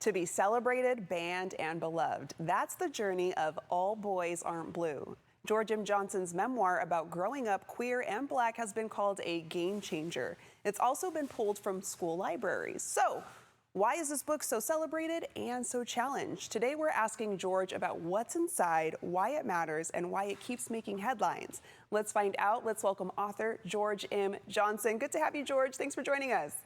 To be celebrated, banned, and beloved. That's the journey of All Boys Aren't Blue. George M. Johnson's memoir about growing up queer and Black has been called a game changer. It's also been pulled from school libraries. So, why is this book so celebrated and so challenged? Today we're asking George about what's inside, why it matters, and why it keeps making headlines. Let's find out. Let's welcome author George M. Johnson. Good to have you, George. Thanks for joining us.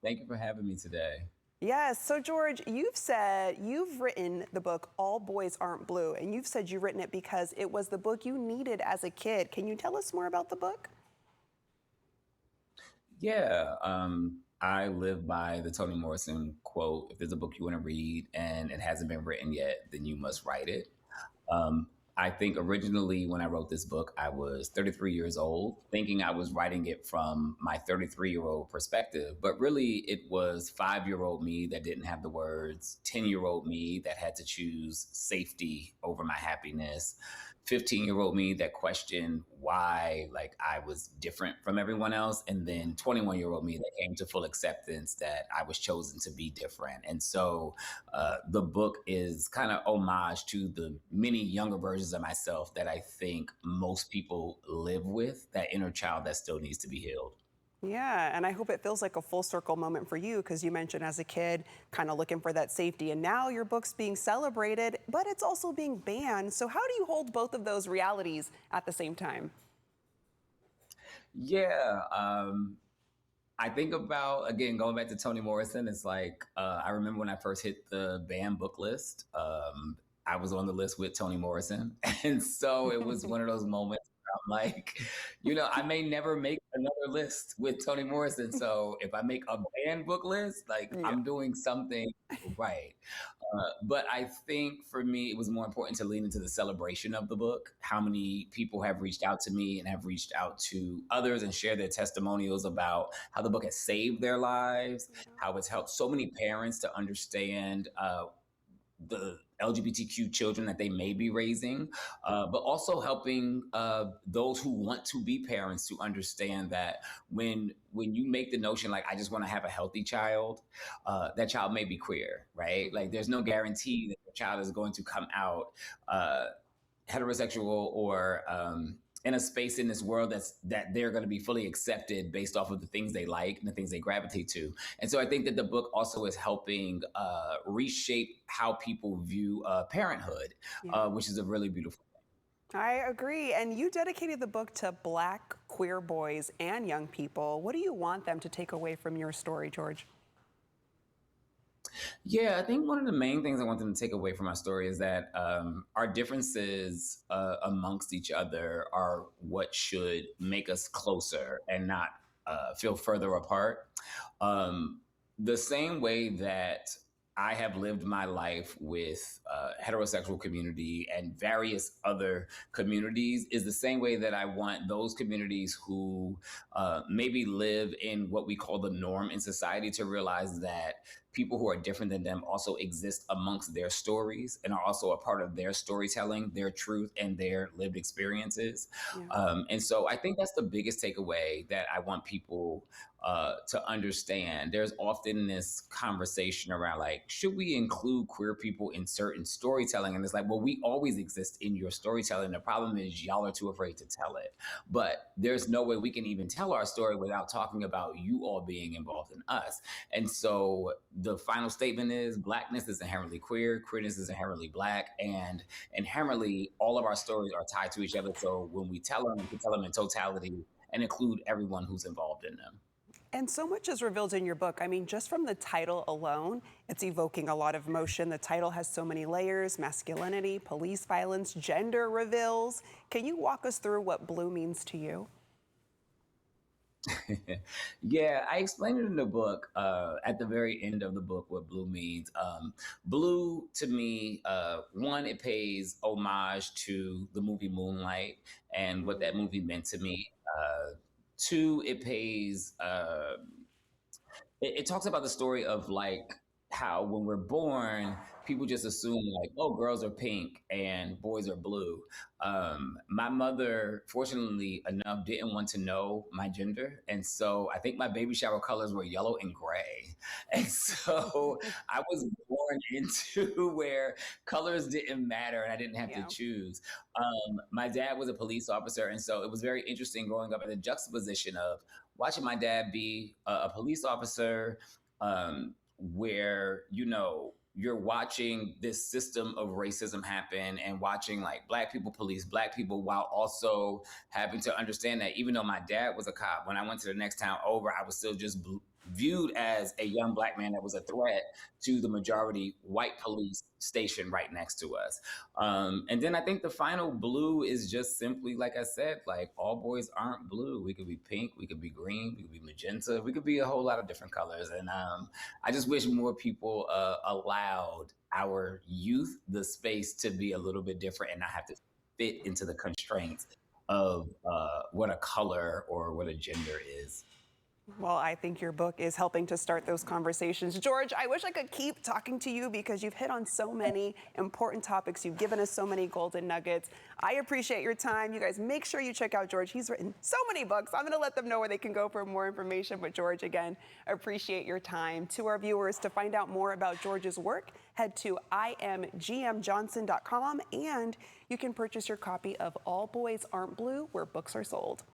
Thank you for having me today. Yes. So, George, you've said you've written the book All Boys Aren't Blue, and you've said you've written it because it was the book you needed as a kid. Can you tell us more about the book? Yeah, I live by the Toni Morrison quote: "If there's a book you want to read and it hasn't been written yet, then you must write it." Um, I think originally when I wrote this book, I was 33 years old, thinking I was writing it from my 33-year-old perspective. But really, it was 5-year-old me that didn't have the words, 10-year-old me that had to choose safety over my happiness, 15-year-old me that questioned why like I was different from everyone else, and then 21-year-old me that came to full acceptance that I was chosen to be different. And so the book is kind of homage to the many younger versions of myself that I think most people live with, that inner child that still needs to be healed. Yeah, and I hope it feels like a full circle moment for you because you mentioned as a kid kind of looking for that safety, and now your book's being celebrated, but it's also being banned. So how do you hold both of those realities at the same time? Yeah, I think about, again, going back to Toni Morrison, it's like, I remember when I first hit the banned book list, I was on the list with Toni Morrison. And so it was one of those moments where I'm like, I may never make another list with Toni Morrison. So if I make a banned book list, like Yeah. I'm doing something right. But I think for me, it was more important to lean into the celebration of the book. How many people have reached out to me and have reached out to others and share their testimonials about how the book has saved their lives, Yeah. how it's helped so many parents to understand the LGBTQ children that they may be raising, but also helping those who want to be parents to understand that when you make the notion like I just want to have a healthy child, that child may be queer, right? Like there's no guarantee that the child is going to come out uh, heterosexual or in a space in this world that they're going to be fully accepted based off of the things they like and the things they gravitate to. And so I think that the book also is helping reshape how people view parenthood, Yeah. which is a really beautiful. I agree. And you dedicated the book to Black queer boys and young people. What do you want them to take away from your story, George? Yeah, I think one of the main things I want them to take away from our story is that our differences amongst each other are what should make us closer and not feel further apart. The same way that I have lived my life with heterosexual community and various other communities is the same way that I want those communities who maybe live in what we call the norm in society to realize that people who are different than them also exist amongst their stories and are also a part of their storytelling, their truth, and their lived experiences. Yeah. And so I think that's the biggest takeaway that I want people to understand. There's often this conversation around like, should we include queer people in certain storytelling? And it's like, well, we always exist in your storytelling. The problem is y'all are too afraid to tell it. But there's no way we can even tell our story without talking about you all being involved in us. And so the final statement is Blackness is inherently queer, queerness is inherently Black, and inherently all of our stories are tied to each other. So when we tell them, we can tell them in totality and include everyone who's involved in them. And so much is revealed in your book. I mean, just from the title alone, it's evoking a lot of emotion. The title has so many layers: masculinity, police violence, gender reveals. Can you walk us through what blue means to you? Yeah, I explained it in the book at the very end of the book what blue means. Blue to me, one, it pays homage to the movie Moonlight and what that movie meant to me. Two, it pays it talks about the story of like how when we're born, people just assume like, oh, girls are pink and boys are blue. My mother, fortunately enough, didn't want to know my gender. And so I think my baby shower colors were yellow and gray. And so I was born into where colors didn't matter and I didn't have to Yeah. choose. My dad was a police officer. And so it was very interesting growing up in the juxtaposition of watching my dad be a police officer, where, you're watching this system of racism happen and watching like black people police black people while also having to understand that even though my dad was a cop, when I went to the next town over, I was still just viewed as a young black man that was a threat to the majority white police station right next to us. And then I think the final blue is just simply, like I said, like all boys aren't blue. We could be pink, we could be green, we could be magenta, we could be a whole lot of different colors. And I just wish more people allowed our youth the space to be a little bit different and not have to fit into the constraints of what a color or what a gender is. Well, I think your book is helping to start those conversations. George, I wish I could keep talking to you because you've hit on so many important topics. You've given us so many golden nuggets. I appreciate your time. You guys make sure you check out George. He's written so many books. I'm going to let them know where they can go for more information. But George, again, appreciate your time. To our viewers, to find out more about George's work, head to imgmjohnson.com and you can purchase your copy of All Boys Aren't Blue, where books are sold.